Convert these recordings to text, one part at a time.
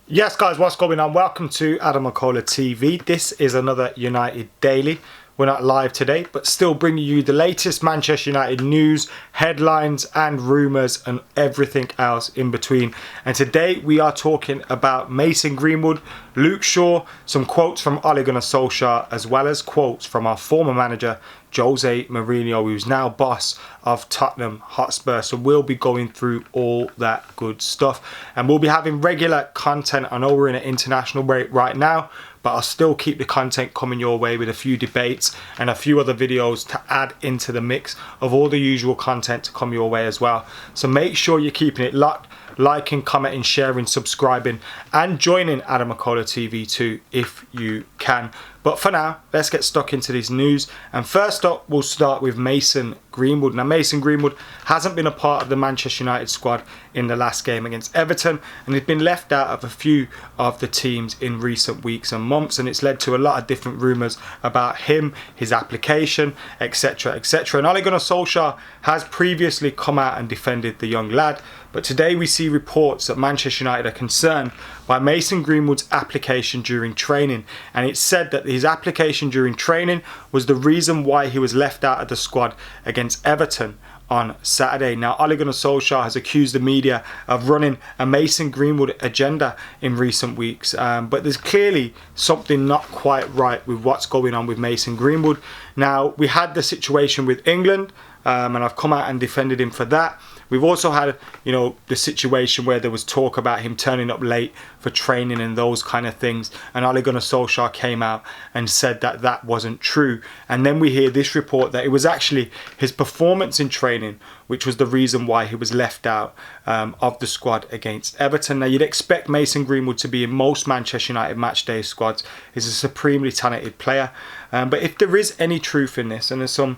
Yes, guys, what's going on? Welcome to AdamMcKola TV. This is another United Daily. We're not live today, but still bringing you the latest Manchester United news, headlines and rumours and everything else in between. And today we are talking about Mason Greenwood, Luke Shaw, some quotes from Ole Gunnar Solskjaer, as well as quotes from our former manager, Jose Mourinho, who's now boss of Tottenham Hotspur. So we'll be going through all that good stuff. And we'll be having regular content. I know we're in an international break right now, but I'll still keep the content coming your way with a few debates and a few other videos to add into the mix of all the usual content to come your way as well. So make sure you're keeping it locked, liking, commenting, sharing, subscribing and joining AdamMcKola TV too if you can. But for now, let's get stuck into this news. And first up, we'll start with Mason Greenwood. Now, Mason Greenwood hasn't been a part of the Manchester United squad in the last game against Everton, and he's been left out of a few of the teams in recent weeks and months, and it's led to a lot of different rumours about him, his application, etc, etc. And Ole Gunnar Solskjaer has previously come out and defended the young lad, but today we see reports that Manchester United are concerned by Mason Greenwood's application during training, and it's said that his application during training was the reason why he was left out of the squad against Everton on Saturday. Now, Ole Gunnar Solskjaer has accused the media of running a Mason Greenwood agenda in recent weeks, but there's clearly something not quite right with what's going on with Mason Greenwood. Now, we had the situation with England, and I've come out and defended him for that. We've also had, the situation where there was talk about him turning up late for training and those kind of things. And Ole Gunnar Solskjaer came out and said that that wasn't true. And then we hear this report that it was actually his performance in training which was the reason why he was left out of the squad against Everton. Now, you'd expect Mason Greenwood to be in most Manchester United matchday squads. He's a supremely talented player. But if there is any truth in this, and there's some,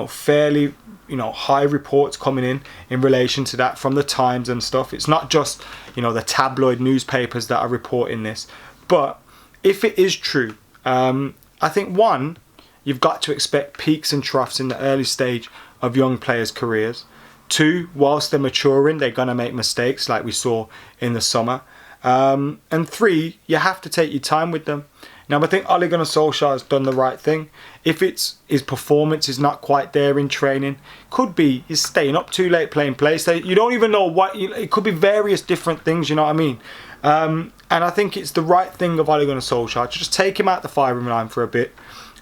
fairly, high reports coming in relation to that from the Times and stuff. It's not just, the tabloid newspapers that are reporting this. But if it is true, I think one, you've got to expect peaks and troughs in the early stage of young players' careers. Two, whilst they're maturing, they're going to make mistakes like we saw in the summer. And three, you have to take your time with them. Now, I think Ole Gunnar Solskjaer has done the right thing. If it's his performance is not quite there in training, could be he's staying up too late playing PlayStation. You don't even know what, it could be various different things, you know what I mean? And I think it's the right thing of Ole Gunnar Solskjaer to just take him out the firing line for a bit.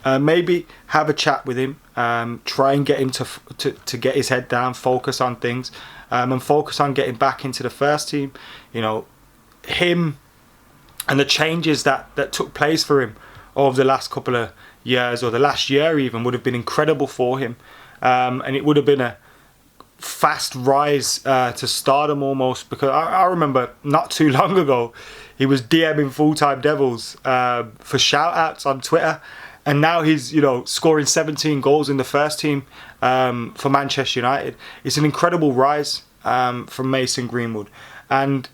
Maybe have a chat with him, try and get him to get his head down, focus on things, and focus on getting back into the first team. Him and the changes that took place for him over the last couple of years, or the last year even, would have been incredible for him. And it would have been a fast rise to stardom almost, because I remember not too long ago, he was DMing Full-Time Devils for shout-outs on Twitter. And now he's, scoring 17 goals in the first team for Manchester United. It's an incredible rise from Mason Greenwood. And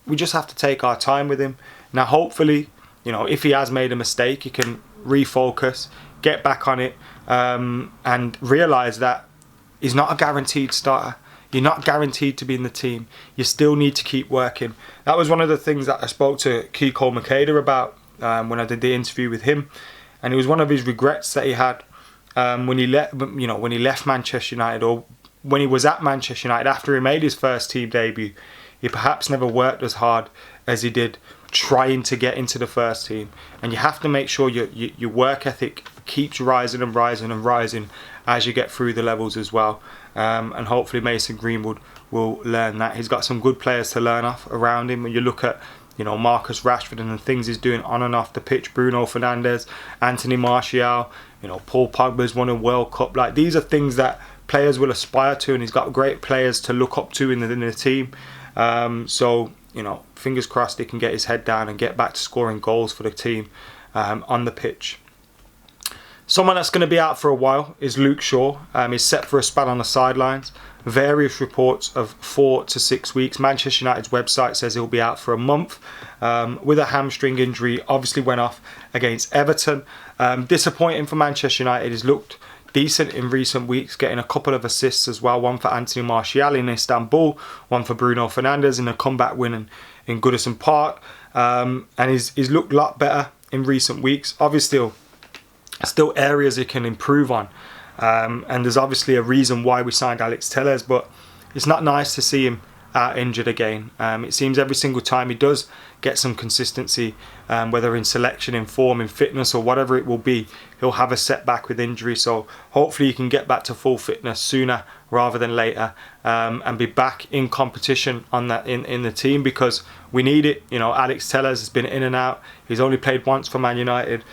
we just have to take our time with him. Now, hopefully, if he has made a mistake, he can refocus, get back on it, and realise that he's not a guaranteed starter. You're not guaranteed to be in the team. You still need to keep working. That was one of the things that I spoke to McKola about when I did the interview with him. And it was one of his regrets that he had when he left Manchester United, or when he was at Manchester United after he made his first team debut. He perhaps never worked as hard as he did trying to get into the first team. And you have to make sure your work ethic keeps rising and rising and rising as you get through the levels as well. And hopefully Mason Greenwood will learn that. He's got some good players to learn off around him. When you look at Marcus Rashford and the things he's doing on and off the pitch, Bruno Fernandes, Anthony Martial, Paul Pogba's won a World Cup. Like, these are things that players will aspire to, and he's got great players to look up to in the team. So, fingers crossed he can get his head down and get back to scoring goals for the team on the pitch. Someone that's going to be out for a while is Luke Shaw. He's set for a spell on the sidelines. Various reports of 4 to 6 weeks. Manchester United's website says he'll be out for a month with a hamstring injury. Obviously went off against Everton. Disappointing for Manchester United. He's looked decent in recent weeks, getting a couple of assists as well. One for Anthony Martial in Istanbul, one for Bruno Fernandes in a comeback win in Goodison Park. and he's looked a lot better in recent weeks. Obviously, still areas he can improve on, and there's obviously a reason why we signed Alex Telles, but it's not nice to see him out injured again. It seems every single time he does get some consistency, whether in selection, in form, in fitness, or whatever it will be, he'll have a setback with injury. So hopefully he can get back to full fitness sooner rather than later, and be back in competition on that in the team, because we need it. You know, Alex Telles has been in and out. He's only played once for Man United.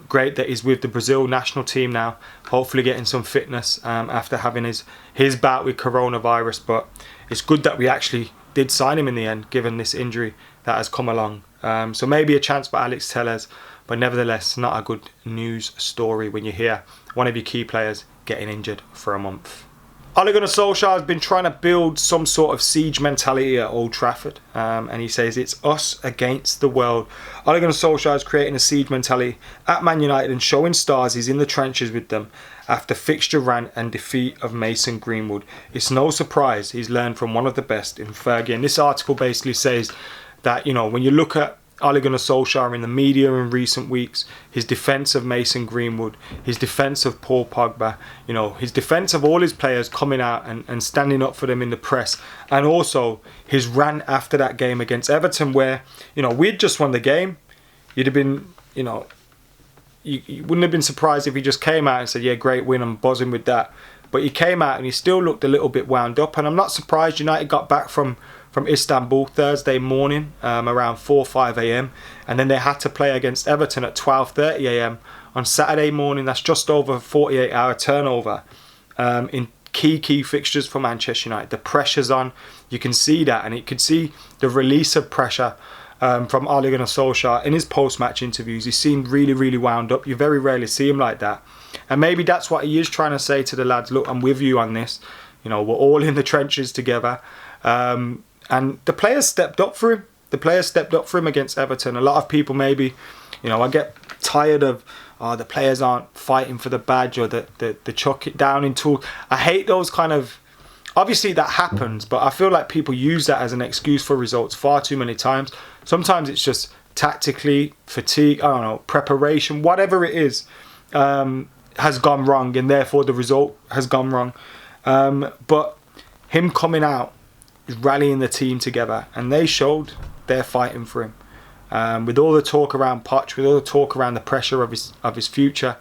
Great that he's with the Brazil national team now, hopefully getting some fitness after having his bout with coronavirus. But it's good that we actually did sign him in the end, given this injury that has come along. So maybe a chance for Alex Telles, but nevertheless not a good news story when you hear one of your key players getting injured for a month. Ole Gunnar Solskjaer has been trying to build some sort of siege mentality at Old Trafford, and he says it's us against the world. Ole Gunnar Solskjaer is creating a siege mentality at Man United and showing stars he's in the trenches with them after fixture rant and defeat of Mason Greenwood. It's no surprise he's learned from one of the best in Fergie. And this article basically says that, you know, when you look at Ole Gunnar Solskjaer in the media in recent weeks, his defence of Mason Greenwood, his defence of Paul Pogba, you know, his defence of all his players coming out and standing up for them in the press, and also his rant after that game against Everton where, you know, we'd just won the game. You'd have been, you know, you wouldn't have been surprised if he just came out and said, yeah, great win, I'm buzzing with that. But he came out and he still looked a little bit wound up, and I'm not surprised. United got back from Istanbul Thursday morning around 4 or 5 a.m. and then they had to play against Everton at 12:30 a.m. on Saturday morning. That's just over a 48-hour turnover in key fixtures for Manchester United. The pressure's on. You can see that, and you can see the release of pressure from Ole Gunnar Solskjaer in his post-match interviews. He seemed really wound up. You very rarely see him like that. And maybe that's what he is trying to say to the lads. Look, I'm with you on this. You know, we're all in the trenches together. And the players stepped up for him. The players stepped up for him against Everton. A lot of people maybe, you know, I get tired of, the players aren't fighting for the badge, or the chuck it down into. I hate those kind of, obviously that happens, but I feel like people use that as an excuse for results far too many times. Sometimes it's just tactically, fatigue, I don't know, preparation, whatever it is, has gone wrong, and therefore the result has gone wrong. But him coming out, rallying the team together, and they showed they're fighting for him. With all the talk around Poch, with all the talk around the pressure of his future,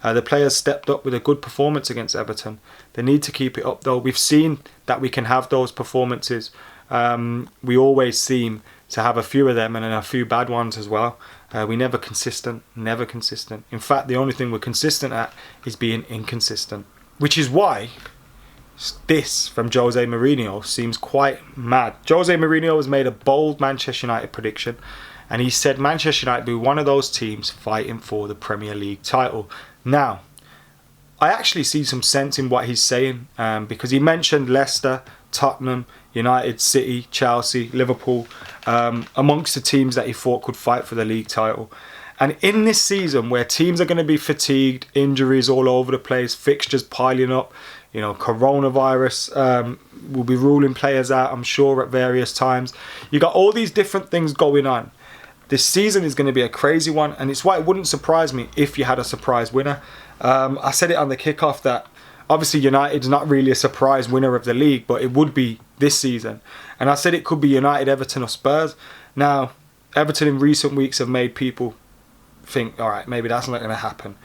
the players stepped up with a good performance against Everton. They need to keep it up though. We've seen that we can have those performances. We always seem to have a few of them and then a few bad ones as well. We're never consistent. In fact, the only thing we're consistent at is being inconsistent, which is why this from Jose Mourinho seems quite mad. Jose Mourinho has made a bold Manchester United prediction, and he said Manchester United will be one of those teams fighting for the Premier League title. Now, I actually see some sense in what he's saying, because he mentioned Leicester, Tottenham, United, City, Chelsea, Liverpool, amongst the teams that he thought could fight for the league title. And in this season where teams are going to be fatigued, injuries all over the place, fixtures piling up, you know, coronavirus will be ruling players out, I'm sure, at various times. You got all these different things going on. This season is going to be a crazy one, and it's why it wouldn't surprise me if you had a surprise winner. I said it on the kickoff that obviously United's not really a surprise winner of the league, but it would be this season. And I said it could be United, Everton or Spurs. Now, Everton in recent weeks have made people think, all right, maybe that's not going to happen.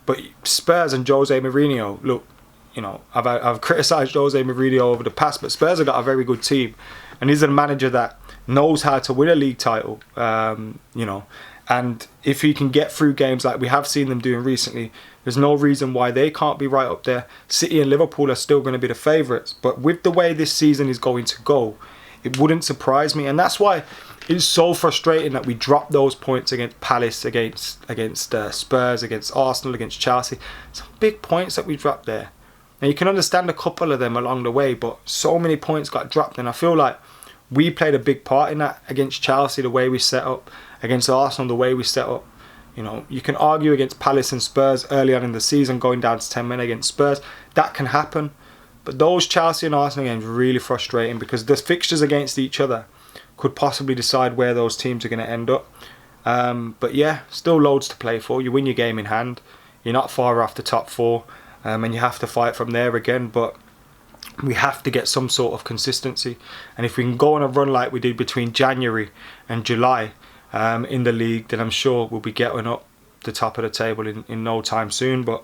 But Spurs and Jose Mourinho, look, you know, I've criticised Jose Mourinho over the past, but Spurs have got a very good team, and he's a manager that knows how to win a league title, you know, and if he can get through games like we have seen them doing recently, there's no reason why they can't be right up there. City and Liverpool are still going to be the favourites, but with the way this season is going to go, it wouldn't surprise me, and that's why it's so frustrating that we dropped those points against Palace, against Spurs, against Arsenal, against Chelsea. Some big points that we dropped there. Now you can understand a couple of them along the way, but so many points got dropped, and I feel like we played a big part in that against Chelsea, the way we set up, against Arsenal, the way we set up. You know, you can argue against Palace and Spurs early on in the season, going down to 10 men against Spurs. That can happen. But those Chelsea and Arsenal games are really frustrating because the fixtures against each other could possibly decide where those teams are going to end up. But yeah, still loads to play for. You win your game in hand. You're not far off the top 4, and you have to fight from there again. But we have to get some sort of consistency, and if we can go on a run like we did between January and July in the league, then I'm sure we'll be getting up the top of the table in no time soon. But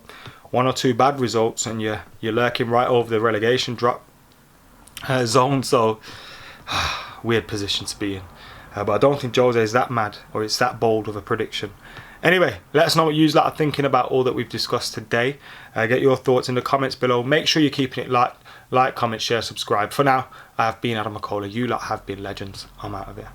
1 or 2 bad results and you're lurking right over the relegation drop zone. So weird position to be in, but I don't think Jose is that mad or it's that bold of a prediction. Anyway, let us know what you lot are thinking about all that we've discussed today. Get your thoughts in the comments below. Make sure you're keeping it like, comment, share, subscribe. For now, I have been AdamMcKola. You lot have been legends. I'm out of here.